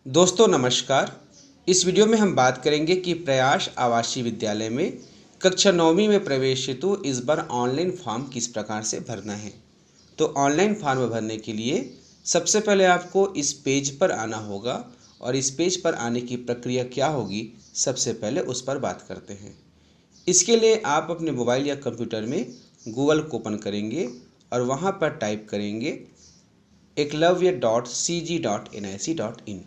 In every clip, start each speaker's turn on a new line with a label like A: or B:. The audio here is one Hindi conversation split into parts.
A: दोस्तों नमस्कार। इस वीडियो में हम बात करेंगे कि प्रयास आवासीय विद्यालय में कक्षा 9वीं में प्रवेश हेतु इस बार ऑनलाइन फॉर्म किस प्रकार से भरना है। तो ऑनलाइन फॉर्म भरने के लिए सबसे पहले आपको इस पेज पर आना होगा और इस पेज पर आने की प्रक्रिया क्या होगी, सबसे पहले उस पर बात करते हैं। इसके लिए आप अपने मोबाइल या कंप्यूटर में गूगल को ओपन करेंगे और वहाँ पर टाइप करेंगे eklavya.cg.nic.in।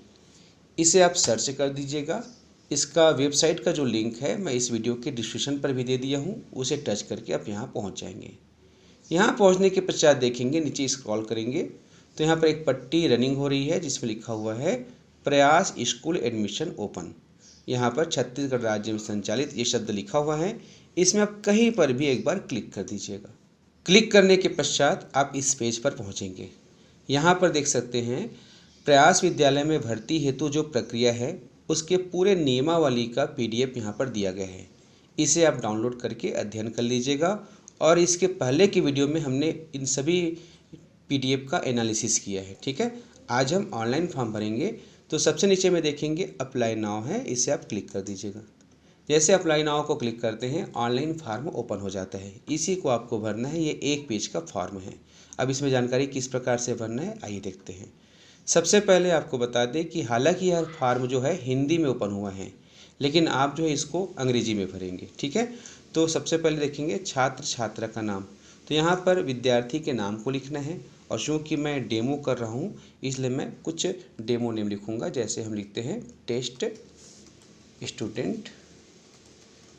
A: इसे आप सर्च कर दीजिएगा। इसका वेबसाइट का जो लिंक है मैं इस वीडियो के डिस्क्रिप्शन पर भी दे दिया हूँ, उसे टच करके आप यहाँ पहुँच जाएंगे। यहाँ पहुँचने के पश्चात देखेंगे नीचे स्क्रॉल करेंगे तो यहाँ पर एक पट्टी रनिंग हो रही है जिसमें लिखा हुआ है प्रयास स्कूल एडमिशन ओपन। यहाँ पर छत्तीसगढ़ राज्य में संचालित ये शब्द लिखा हुआ है। इसमें आप कहीं पर भी एक बार क्लिक कर दीजिएगा। क्लिक करने के पश्चात आप इस पेज पर पहुँचेंगे। यहाँ पर देख सकते हैं प्रयास विद्यालय में भर्ती हेतु जो प्रक्रिया है उसके पूरे नियमावली का PDF यहाँ पर दिया गया है। इसे आप डाउनलोड करके अध्ययन कर लीजिएगा और इसके पहले की वीडियो में हमने इन सभी PDF का एनालिसिस किया है। ठीक है, आज हम ऑनलाइन फॉर्म भरेंगे। तो सबसे नीचे में देखेंगे अप्लाई नाउ है, इसे आप क्लिक कर दीजिएगा। जैसे अप्लाई नाउ को क्लिक करते हैं ऑनलाइन फॉर्म ओपन हो जाता है। इसी को आपको भरना है। ये एक पेज का फॉर्म है। अब इसमें जानकारी किस प्रकार से भरना है आइए देखते हैं। सबसे पहले आपको बता दें कि हालांकि यह फॉर्म जो है हिंदी में ओपन हुआ है, लेकिन आप जो है इसको अंग्रेजी में भरेंगे। ठीक है, तो सबसे पहले देखेंगे छात्र छात्रा का नाम। तो यहाँ पर विद्यार्थी के नाम को लिखना है और चूँकि मैं डेमो कर रहा हूँ इसलिए मैं कुछ डेमो नेम लिखूँगा। जैसे हम लिखते हैं टेस्ट स्टूडेंट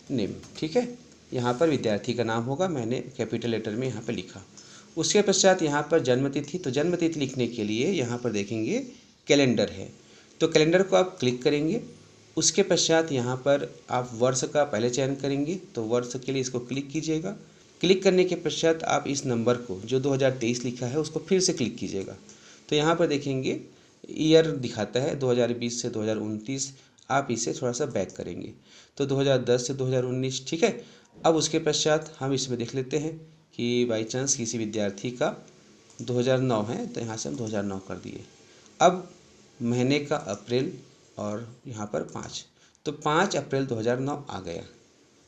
A: नेम। ठीक है, यहाँ पर विद्यार्थी का नाम होगा, मैंने कैपिटल लेटर में यहाँ पर लिखा। उसके पश्चात यहाँ पर जन्मतिथि, तो जन्मतिथि लिखने के लिए यहाँ पर देखेंगे कैलेंडर है, तो कैलेंडर को आप क्लिक करेंगे। उसके पश्चात यहाँ पर आप वर्ष का पहले चयन करेंगे, तो वर्ष के लिए इसको क्लिक कीजिएगा। क्लिक करने के पश्चात आप इस नंबर को जो 2023 लिखा है उसको फिर से क्लिक कीजिएगा। तो यहाँ पर देखेंगे ईयर दिखाता है 2020 से 2029, आप इसे थोड़ा सा बैक करेंगे तो 2010 से 2019। ठीक है, अब उसके पश्चात हम इसमें देख लेते हैं कि बाई चांस किसी विद्यार्थी का 2009 है तो यहाँ से हम 2009 कर दिए। अब महीने का अप्रैल और यहाँ पर 5, तो 5 अप्रैल 2009 आ गया।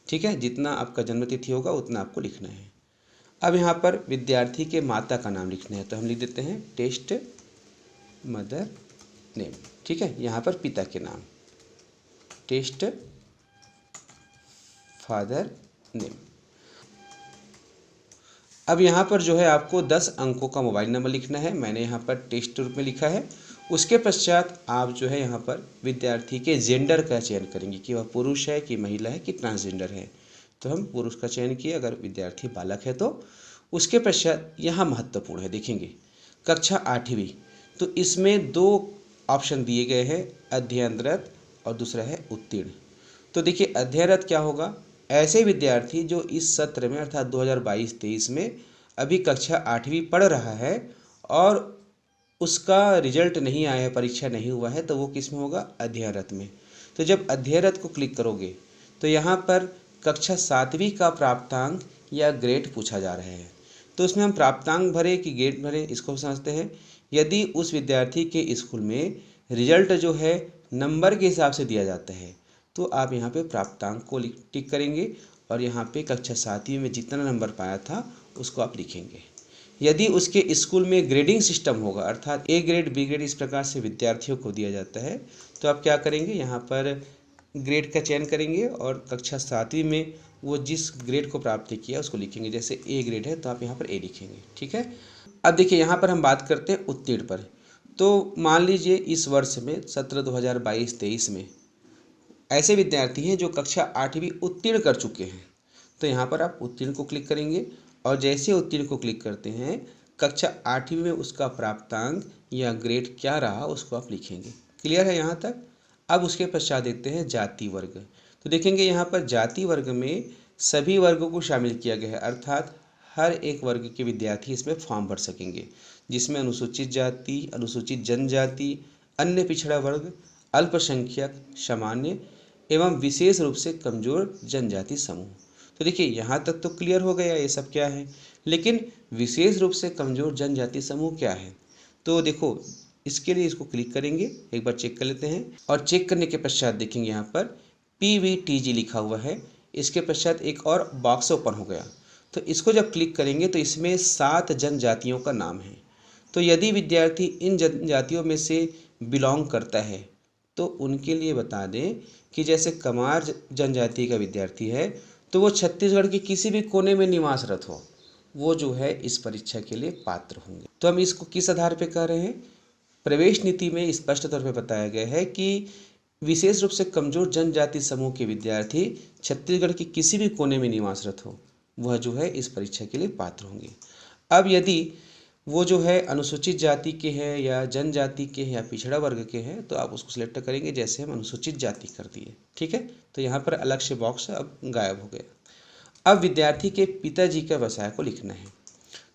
A: ठीक है, जितना आपका जन्मतिथि होगा उतना आपको लिखना है। अब यहाँ पर विद्यार्थी के माता का नाम लिखना है, तो हम लिख देते हैं टेस्ट मदर नेम। ठीक है, यहाँ पर पिता के नाम टेस्ट फादर नेम। अब यहाँ पर जो है आपको 10 अंकों का मोबाइल नंबर लिखना है, मैंने यहाँ पर टेस्ट रूप में लिखा है। उसके पश्चात आप जो है यहाँ पर विद्यार्थी के जेंडर का चयन करेंगे कि वह पुरुष है कि महिला है कि ट्रांसजेंडर है, तो हम पुरुष का चयन किए अगर विद्यार्थी बालक है तो। उसके पश्चात यहाँ महत्वपूर्ण है, देखेंगे कक्षा 8वीं, तो इसमें 2 ऑप्शन दिए गए हैं, अध्ययनरत और दूसरा है उत्तीर्ण। तो देखिए अध्ययनरत क्या होगा, ऐसे विद्यार्थी जो इस सत्र में अर्थात 2022-23 में अभी कक्षा 8वीं पढ़ रहा है और उसका रिजल्ट नहीं आया है, परीक्षा नहीं हुआ है, तो वो किस में होगा, अध्ययनरत में। तो जब अध्ययनरत को क्लिक करोगे तो यहाँ पर कक्षा 7वीं का प्राप्तांक या ग्रेड पूछा जा रहा है। तो उसमें हम प्राप्तांक भरे कि ग्रेड भरे इसको समझते हैं। यदि उस विद्यार्थी के स्कूल में रिजल्ट जो है नंबर के हिसाब से दिया जाता है तो आप यहाँ पे प्राप्तांक को टिक करेंगे और यहाँ पे कक्षा 7वीं में जितना नंबर पाया था उसको आप लिखेंगे। यदि उसके स्कूल में ग्रेडिंग सिस्टम होगा अर्थात A ग्रेड B ग्रेड इस प्रकार से विद्यार्थियों को दिया जाता है, तो आप क्या करेंगे, यहाँ पर ग्रेड का चयन करेंगे और कक्षा 7वीं में वो जिस ग्रेड को प्राप्त किया उसको लिखेंगे। जैसे A ग्रेड है तो आप यहाँ पर A लिखेंगे। ठीक है, अब देखिए यहाँ पर हम बात करते हैं उत्तीर्ण पर। तो मान लीजिए इस वर्ष में सत्र 2022-23 में ऐसे विद्यार्थी हैं जो कक्षा 8वीं उत्तीर्ण कर चुके हैं, तो यहाँ पर आप उत्तीर्ण को क्लिक करेंगे और जैसे उत्तीर्ण को क्लिक करते हैं कक्षा 8वीं में उसका प्राप्तांक या ग्रेड क्या रहा उसको आप लिखेंगे। क्लियर है यहाँ तक। अब उसके पश्चात देखते हैं जाति वर्ग। तो देखेंगे यहाँ पर जाति वर्ग में सभी वर्गों को शामिल किया गया है, अर्थात हर एक वर्ग के विद्यार्थी इसमें फॉर्म भर सकेंगे, जिसमें अनुसूचित जाति, अनुसूचित जनजाति, अन्य पिछड़ा वर्ग, अल्पसंख्यक, सामान्य एवं विशेष रूप से कमजोर जनजाति समूह। तो देखिए यहाँ तक तो क्लियर हो गया ये सब क्या है, लेकिन विशेष रूप से कमजोर जनजाति समूह क्या है। तो देखो इसके लिए इसको क्लिक करेंगे, एक बार चेक कर लेते हैं। और चेक करने के पश्चात देखेंगे यहाँ पर PVTG लिखा हुआ है। इसके पश्चात एक और बॉक्स ओपन हो गया। तो इसको जब क्लिक करेंगे तो इसमें 7 जनजातियों का नाम है। तो यदि विद्यार्थी इन जनजातियों में से बिलोंग करता है तो उनके लिए बता दें कि जैसे कमार जनजाति का विद्यार्थी है तो वो छत्तीसगढ़ के किसी भी कोने में निवासरत हो, वो जो है इस परीक्षा के लिए पात्र होंगे। तो हम इसको किस आधार पर कर रहे हैं? प्रवेश नीति में स्पष्ट तौर पर बताया गया है कि विशेष रूप से कमजोर जनजाति समूह के विद्यार्थी छत्तीसगढ़ के किसी भी कोने में निवासरत हो, वह जो है इस परीक्षा के लिए पात्र होंगे। अब यदि वो जो है अनुसूचित जाति के हैं या जनजाति के हैं या पिछड़ा वर्ग के हैं तो आप उसको सिलेक्ट करेंगे, जैसे हम अनुसूचित जाति कर दिए। ठीक है, तो यहाँ पर अलग से बॉक्स अब गायब हो गया। अब विद्यार्थी के पिताजी का व्यवसाय को लिखना है।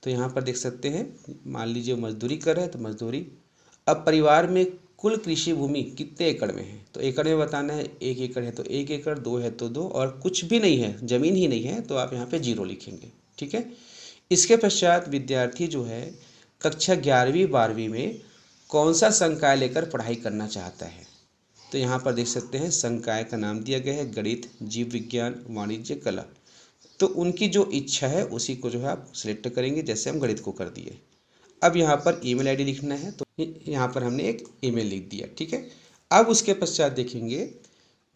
A: तो यहाँ पर देख सकते हैं, मान लीजिए मजदूरी कर रहे हैं तो मजदूरी। अब परिवार में कुल कृषि भूमि कितने एकड़ में है? तो एकड़ में बताना है। 1 एकड़ है तो 1 एकड़, 2 है तो 2, और कुछ भी नहीं है, ज़मीन ही नहीं है, तो आप यहाँ पे 0 लिखेंगे। ठीक है, इसके पश्चात विद्यार्थी जो है कक्षा 11वीं 12वीं में कौन सा संकाय लेकर पढ़ाई करना चाहता है? तो यहाँ पर देख सकते हैं संकाय का नाम दिया गया है गणित, जीव विज्ञान, वाणिज्य, कला। तो उनकी जो इच्छा है उसी को जो है आप सिलेक्ट करेंगे, जैसे हम गणित को कर दिए। अब यहाँ पर ईमेल आईडी लिखना है, तो यहाँ पर हमने एक ईमेल लिख दिया। ठीक है, अब उसके पश्चात देखेंगे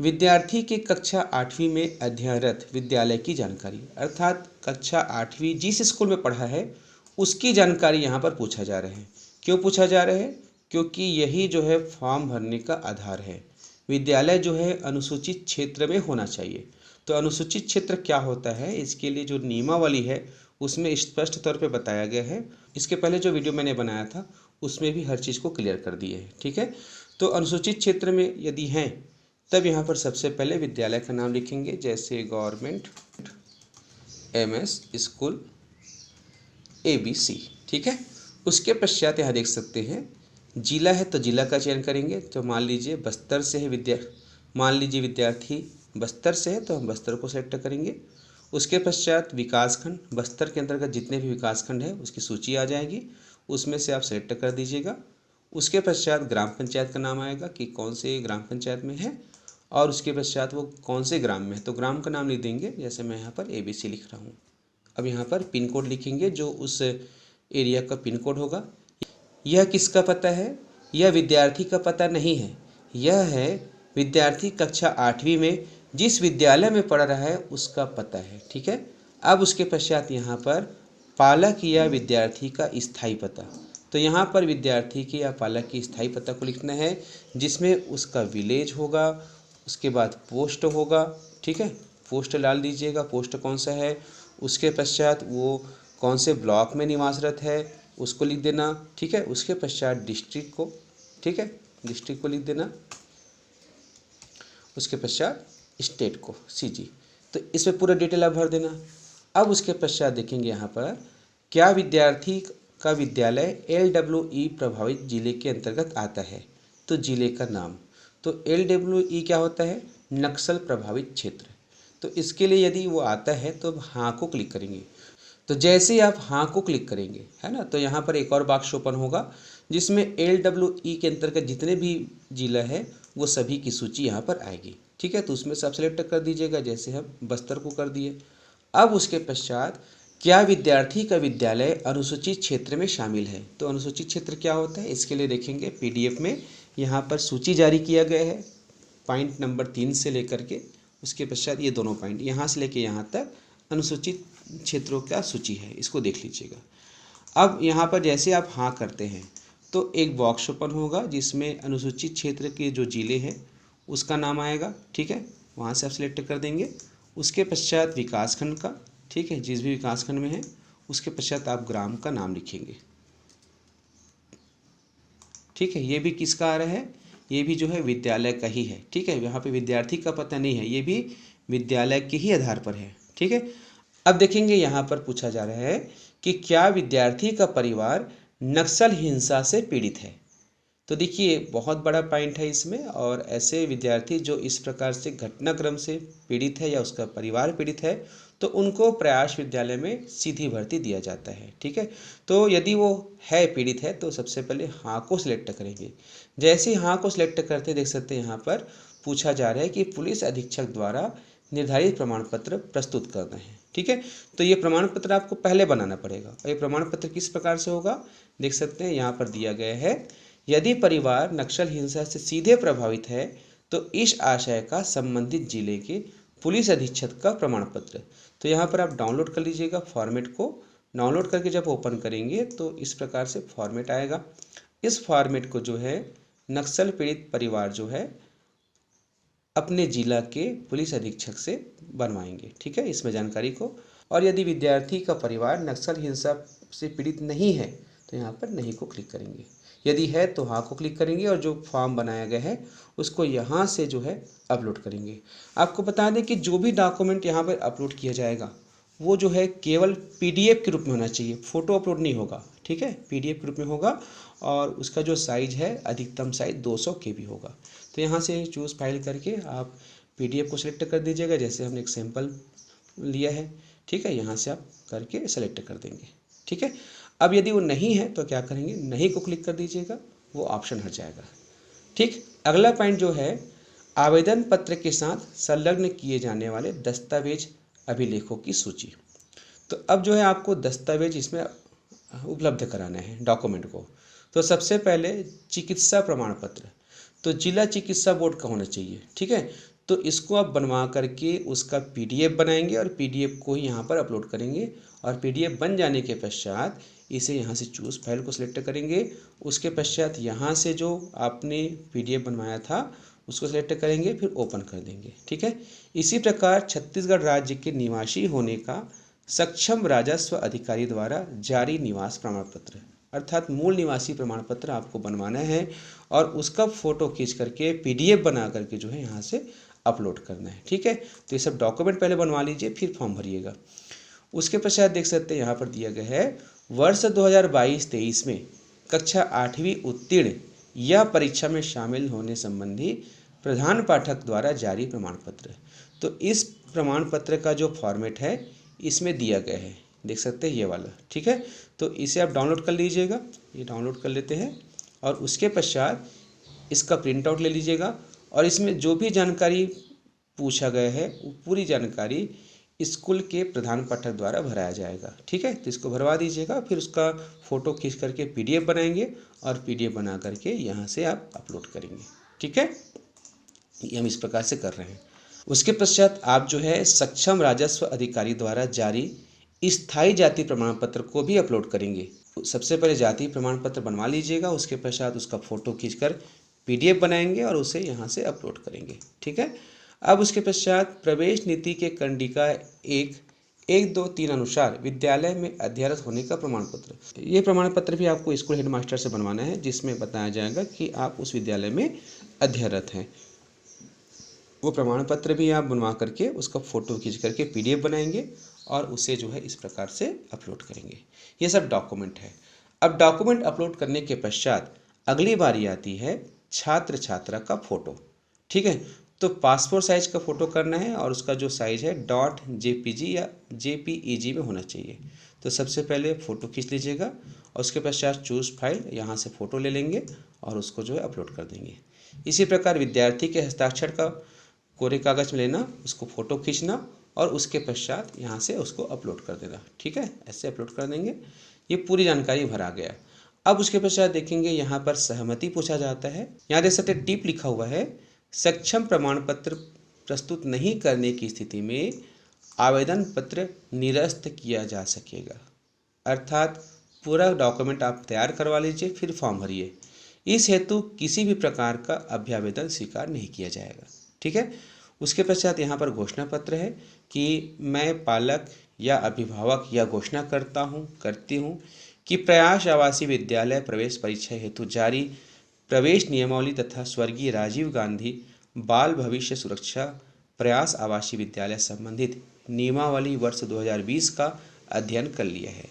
A: विद्यार्थी के कक्षा 8वीं में अध्ययनरत विद्यालय की जानकारी, अर्थात कक्षा 8वीं जिस स्कूल में पढ़ा है उसकी जानकारी यहाँ पर पूछा जा रहा है। क्यों पूछा जा रहा है? क्योंकि यही जो है फॉर्म भरने का आधार है। विद्यालय जो है अनुसूचित क्षेत्र में होना चाहिए। तो अनुसूचित क्षेत्र क्या होता है, इसके लिए जो नियमावली है उसमें स्पष्ट तौर पे बताया गया है। इसके पहले जो वीडियो मैंने बनाया था उसमें भी हर चीज़ को क्लियर कर दिए है। ठीक है, तो अनुसूचित क्षेत्र में यदि हैं तब यहाँ पर सबसे पहले विद्यालय का नाम लिखेंगे, जैसे गवर्नमेंट MS स्कूल ABC। ठीक है, उसके पश्चात यहाँ देख सकते हैं जिला है तो जिला का चयन करेंगे। तो मान लीजिए बस्तर से है मान लीजिए विद्यार्थी बस्तर से है तो हम बस्तर को सेलेक्ट करेंगे। उसके पश्चात विकासखंड, बस्तर के अंतर्गत जितने भी विकासखंड है उसकी सूची आ जाएगी, उसमें से आप सेलेक्ट कर दीजिएगा। उसके पश्चात ग्राम पंचायत का नाम आएगा कि कौन से ग्राम पंचायत में है, और उसके पश्चात वो कौन से ग्राम में है, तो ग्राम का नाम लिख देंगे, जैसे मैं यहाँ पर ABC लिख रहा हूँ। अब यहाँ पर पिन कोड लिखेंगे जो उस एरिया का पिन कोड होगा। यह किसका पता है? यह विद्यार्थी का पता नहीं है, यह है विद्यार्थी कक्षा 8वीं में जिस विद्यालय में पढ़ रहा है उसका पता है। ठीक है, अब उसके पश्चात यहाँ पर पालक या विद्यार्थी का स्थायी पता। तो यहाँ पर विद्यार्थी के या पालक की स्थायी पता को लिखना है, जिसमें उसका विलेज होगा, उसके बाद पोस्ट होगा। ठीक है, पोस्ट डाल दीजिएगा, पोस्ट कौन सा है, उसके पश्चात वो कौन से ब्लॉक में निवासरत है उसको लिख देना। ठीक है, उसके पश्चात डिस्ट्रिक्ट को, ठीक है, डिस्ट्रिक्ट को लिख देना। उसके पश्चात स्टेट को CG। तो इसमें पूरा डिटेल आप भर देना। अब उसके पश्चात देखेंगे यहाँ पर क्या विद्यार्थी का विद्यालय LWE प्रभावित जिले के अंतर्गत आता है, तो जिले का नाम। तो LWE क्या होता है? नक्सल प्रभावित क्षेत्र। तो इसके लिए यदि वो आता है तो हाँ को क्लिक करेंगे। तो जैसे ही आप हाँ को क्लिक करेंगे, है ना, तो यहाँ पर एक और बॉक्स ओपन होगा जिसमें LWE के अंतर्गत जितने भी जिला है वो सभी की सूची यहाँ पर आएगी। ठीक है, तो उसमें से आप सेलेक्ट कर दीजिएगा, जैसे हम बस्तर को कर दिए। अब उसके पश्चात क्या विद्यार्थी का विद्यालय अनुसूचित क्षेत्र में शामिल है, तो अनुसूचित क्षेत्र क्या होता है इसके लिए देखेंगे PDF में यहाँ पर सूची जारी किया गया है, पॉइंट नंबर 3 से लेकर के उसके पश्चात ये दोनों पॉइंट यहाँ से लेके यहाँ तक अनुसूचित क्षेत्रों का सूची है, इसको देख लीजिएगा। अब यहाँ पर जैसे आप हाँ करते हैं तो एक बॉक्स ओपन होगा जिसमें अनुसूचित क्षेत्र के जो जिले हैं उसका नाम आएगा। ठीक है, वहाँ से आप सिलेक्ट कर देंगे। उसके पश्चात विकासखंड का, ठीक है, जिस भी विकासखंड में है उसके पश्चात आप ग्राम का नाम लिखेंगे। ठीक है, ये भी किसका आ रहा है? ये भी जो है विद्यालय का ही है। ठीक है, यहाँ पे विद्यार्थी का पता नहीं है, ये भी विद्यालय के ही आधार पर है। ठीक है, अब देखेंगे यहाँ पर पूछा जा रहा है कि क्या विद्यार्थी का परिवार नक्सल हिंसा से पीड़ित है। तो देखिए बहुत बड़ा पॉइंट है इसमें, और ऐसे विद्यार्थी जो इस प्रकार से घटनाक्रम से पीड़ित है या उसका परिवार पीड़ित है तो उनको प्रयास विद्यालय में सीधी भर्ती दिया जाता है। ठीक है, तो यदि वो है पीड़ित है तो सबसे पहले हाँ को सिलेक्ट करेंगे। जैसे ही हाँ को सिलेक्ट करते देख सकते हैं यहाँ पर पूछा जा रहा है कि पुलिस अधीक्षक द्वारा निर्धारित प्रमाण पत्र प्रस्तुत करना है। ठीक है, तो ये प्रमाण पत्र आपको पहले बनाना पड़ेगा। और ये प्रमाण पत्र किस प्रकार से होगा देख सकते हैं यहाँ पर दिया गया है, यदि परिवार नक्सल हिंसा से सीधे प्रभावित है तो इस आशय का संबंधित जिले के पुलिस अधीक्षक का प्रमाण पत्र। तो यहाँ पर आप डाउनलोड कर लीजिएगा। फॉर्मेट को डाउनलोड करके जब ओपन करेंगे तो इस प्रकार से फॉर्मेट आएगा। इस फॉर्मेट को जो है नक्सल पीड़ित परिवार जो है अपने जिला के पुलिस अधीक्षक से बनवाएंगे। ठीक है, इसमें जानकारी को। और यदि विद्यार्थी का परिवार नक्सल हिंसा से पीड़ित नहीं है तो यहाँ पर नहीं को क्लिक करेंगे। यदि है तो हाँ को क्लिक करेंगे और जो फॉर्म बनाया गया है उसको यहाँ से जो है अपलोड करेंगे। आपको बता दें कि जो भी डॉक्यूमेंट यहाँ पर अपलोड किया जाएगा वो जो है केवल पीडीएफ के रूप में होना चाहिए, फ़ोटो अपलोड नहीं होगा। ठीक है, पीडीएफ के रूप में होगा और उसका जो साइज़ है अधिकतम साइज़ 200 KB होगा। तो यहाँ से चूज़ फाइल करके आप पीडीएफ को सिलेक्ट कर दीजिएगा, जैसे हमने एक सैंपल लिया है। ठीक है, यहाँ से आप करके सेलेक्ट कर देंगे। ठीक है, अब यदि वो नहीं है तो क्या करेंगे, नहीं को क्लिक कर दीजिएगा, वो ऑप्शन हट जाएगा। ठीक, अगला पॉइंट जो है आवेदन पत्र के साथ संलग्न किए जाने वाले दस्तावेज अभिलेखों की सूची। तो अब जो है आपको दस्तावेज इसमें उपलब्ध कराना है डॉक्यूमेंट को। तो सबसे पहले चिकित्सा प्रमाण पत्र, तो जिला चिकित्सा बोर्ड का होना चाहिए। ठीक है, तो इसको आप बनवा करके उसका पीडीएफ बनाएंगे और पीडीएफ को ही यहाँ पर अपलोड करेंगे। और पीडीएफ बन जाने के पश्चात इसे यहाँ से चूज़ फाइल को सिलेक्ट करेंगे। उसके पश्चात यहाँ से जो आपने पीडीएफ बनवाया था उसको सिलेक्ट करेंगे, फिर ओपन कर देंगे। ठीक है, इसी प्रकार छत्तीसगढ़ राज्य के निवासी होने का सक्षम राजस्व अधिकारी द्वारा जारी निवास प्रमाण पत्र, अर्थात मूल निवासी प्रमाण पत्र आपको बनवाना है और उसका फ़ोटो खींच करके पीडीएफ बना करके जो है यहाँ से अपलोड करना है। ठीक है, तो ये सब डॉक्यूमेंट पहले बनवा लीजिए, फिर फॉर्म भरिएगा। उसके पश्चात देख सकते हैं यहाँ पर दिया गया है वर्ष 2022-23 में कक्षा 8वीं उत्तीर्ण या परीक्षा में शामिल होने संबंधी प्रधान पाठक द्वारा जारी प्रमाण पत्र। तो इस प्रमाण पत्र का जो फॉर्मेट है इसमें दिया गया है, देख सकते हैं ये वाला। ठीक है, तो इसे आप डाउनलोड कर लीजिएगा। ये डाउनलोड कर लेते हैं और उसके पश्चात इसका प्रिंट आउट ले लीजिएगा और इसमें जो भी जानकारी पूछा गया है वो पूरी जानकारी स्कूल के प्रधान पाठक द्वारा भराया जाएगा। ठीक है, तो इसको भरवा दीजिएगा, फिर उसका फ़ोटो खींच करके पीडीएफ बनाएंगे और पीडीएफ बना करके यहाँ से आप अपलोड करेंगे। ठीक है, ये हम इस प्रकार से कर रहे हैं। उसके पश्चात आप जो है सक्षम राजस्व अधिकारी द्वारा जारी स्थायी जाति प्रमाण पत्र को भी अपलोड करेंगे। सबसे पहले जाति प्रमाण पत्र बनवा लीजिएगा, उसके पश्चात उसका फ़ोटो खींचकर पीडीएफ बनाएंगे और उसे यहाँ से अपलोड करेंगे। ठीक है, अब उसके पश्चात प्रवेश नीति के कंडिका 1.1.2.3 अनुसार विद्यालय में अध्ययनरत होने का प्रमाण पत्र। ये प्रमाण पत्र भी आपको स्कूल हेडमास्टर से बनवाना है, जिसमें बताया जाएगा कि आप उस विद्यालय में अध्ययनरत हैं। वो प्रमाण पत्र भी आप बनवा करके उसका फ़ोटो खींच करके पीडीएफ बनाएंगे और उसे जो है इस प्रकार से अपलोड करेंगे। ये सब डॉक्यूमेंट है। अब डॉक्यूमेंट अपलोड करने के पश्चात अगली बारी आती है छात्र छात्रा का फ़ोटो। ठीक है, तो पासपोर्ट साइज़ का फ़ोटो करना है और उसका जो साइज़ है .jpg या JPEG में होना चाहिए। तो सबसे पहले फ़ोटो खींच लीजिएगा और उसके पश्चात चूज़ फाइल, यहाँ से फ़ोटो ले लेंगे और उसको जो है अपलोड कर देंगे। इसी प्रकार विद्यार्थी के हस्ताक्षर का कोरे कागज़ में लेना, उसको फ़ोटो खींचना और उसके पश्चात यहाँ से उसको अपलोड कर देना। ठीक है, ऐसे अपलोड कर देंगे। ये पूरी जानकारी भरा गया। अब उसके पश्चात देखेंगे यहाँ पर सहमति पूछा जाता है। यहाँ देख सकते टिप लिखा हुआ है, सक्षम प्रमाण पत्र प्रस्तुत नहीं करने की स्थिति में आवेदन पत्र निरस्त किया जा सकेगा। अर्थात पूरा डॉक्यूमेंट आप तैयार करवा लीजिए, फिर फॉर्म भरिए। इस हेतु किसी भी प्रकार का अभ्यावेदन स्वीकार नहीं किया जाएगा। ठीक है, उसके पश्चात यहाँ पर घोषणा पत्र है कि मैं पालक या अभिभावक यह घोषणा करती हूँ कि प्रयास आवासीय विद्यालय प्रवेश परीक्षा हेतु जारी प्रवेश नियमावली तथा स्वर्गीय राजीव गांधी बाल भविष्य सुरक्षा प्रयास आवासीय विद्यालय संबंधित नियमावली वर्ष 2020 का अध्ययन कर लिया है।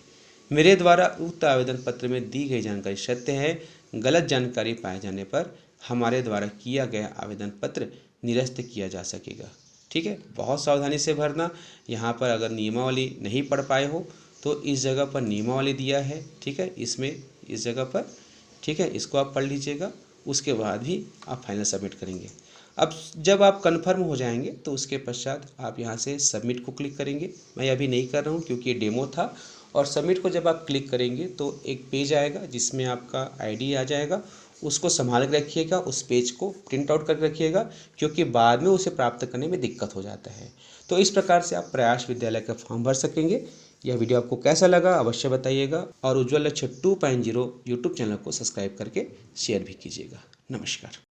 A: मेरे द्वारा उक्त आवेदन पत्र में दी गई जानकारी सत्य है। गलत जानकारी पाए जाने पर हमारे द्वारा किया गया आवेदन पत्र निरस्त किया जा सकेगा। ठीक है, बहुत सावधानी से भरना। यहाँ पर अगर नियमावली नहीं पढ़ पाए हो तो इस जगह पर नियमावली दिया है, ठीक है, इसमें इस जगह पर, ठीक है, इसको आप पढ़ लीजिएगा। उसके बाद भी आप फाइनल सबमिट करेंगे। अब जब आप कन्फर्म हो जाएंगे तो उसके पश्चात आप यहाँ से सबमिट को क्लिक करेंगे। मैं अभी नहीं कर रहा हूँ क्योंकि ये डेमो था। और सबमिट को जब आप क्लिक करेंगे तो एक पेज आएगा जिसमें आपका आईडी आ जाएगा। उसको संभाल के रखिएगा, उस पेज को प्रिंट आउट करके रखिएगा, क्योंकि बाद में उसे प्राप्त करने में दिक्कत हो जाता है। तो इस प्रकार से आप प्रयास विद्यालय का फॉर्म भर सकेंगे। यह वीडियो आपको कैसा लगा अवश्य बताइएगा, और उज्ज्वल लक्ष्य 2.0 यूट्यूब चैनल को सब्सक्राइब करके शेयर भी कीजिएगा। नमस्कार।